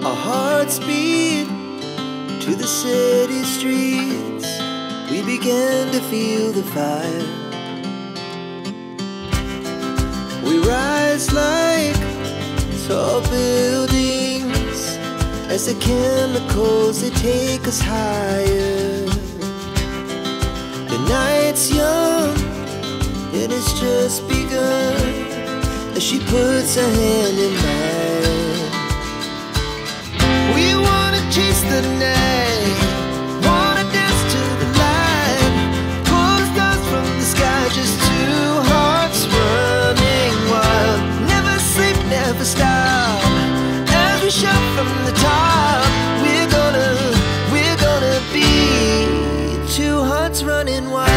Our hearts beat to the city streets. We began to feel the fire. We rise like tall buildings as the chemicals, they take us higher. The night's young and it's just begun as she puts her hand in mine. We wanna chase the night, wanna dance to the light, pull the stars from the sky, just two hearts running wild. Never sleep, never stop, as we shout from the top. We're gonna be two hearts running wild.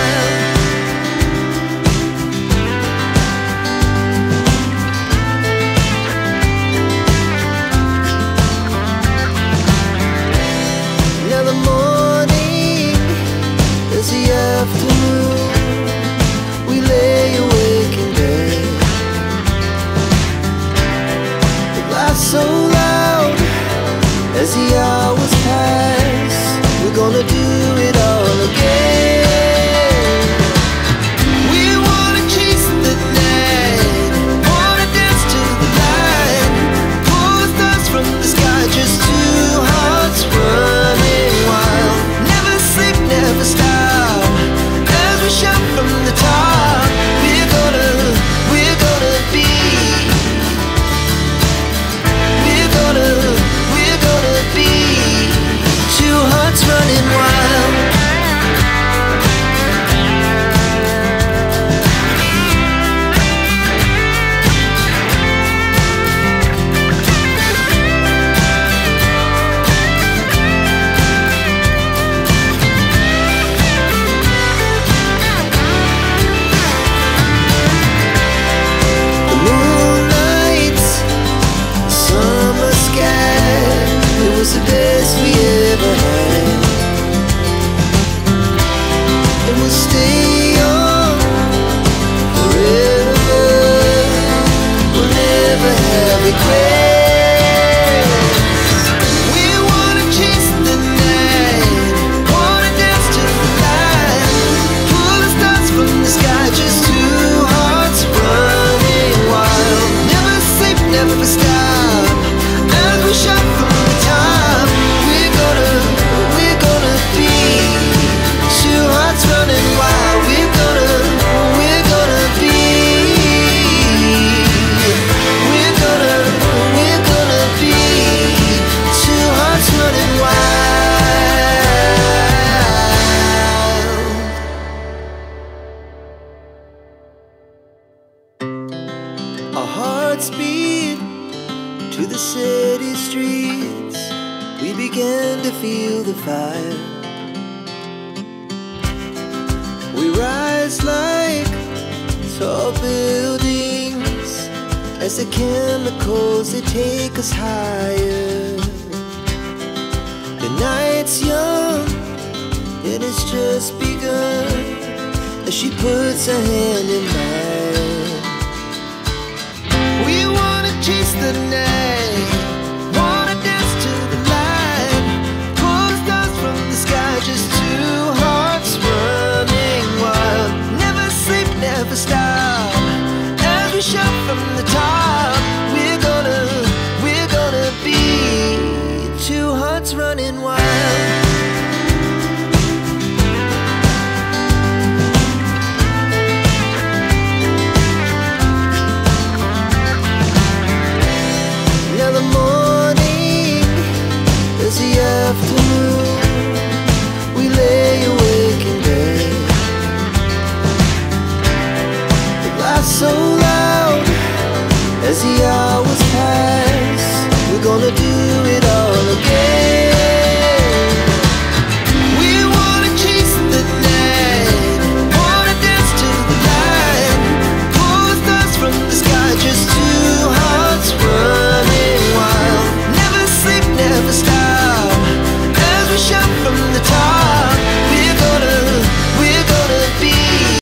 Now the morning is the afternoon. We lay awake in bed. The laughs so loud as the hours pass. We're gonna do it all again. We wanna chase the night, wanna dance to the light, pull the stars from the sky, just two hearts running wild. Never sleep, never stop, as we shout from the top. We're gonna be, we're gonna be two hearts running wild. The moonlight, summer sky, it was the best we ever had. And we'll stay on forever. We'll never have regrets. We wanna chase the night, wanna dance to the light, pull the stars from the sky, just two hearts running wild. Never sleep, never stop, as we shout from the top. We're gonna be two hearts running wild. We're gonna be, we're gonna be two hearts running wild. Our hearts beat to the city streets. We began to feel the fire. We rise like tall buildings as the chemicals, they take us higher. The night's young and it's just begun as she puts her hand in mine. We wanna chase the night, wanna dance to the light, pull the stars from the sky, just two hearts running wild. Never sleep, never stop, as we shout from the top. We're gonna be two hearts running wild. Now the morning is the afternoon. We lay awake in bed. The laughs so loud as the hours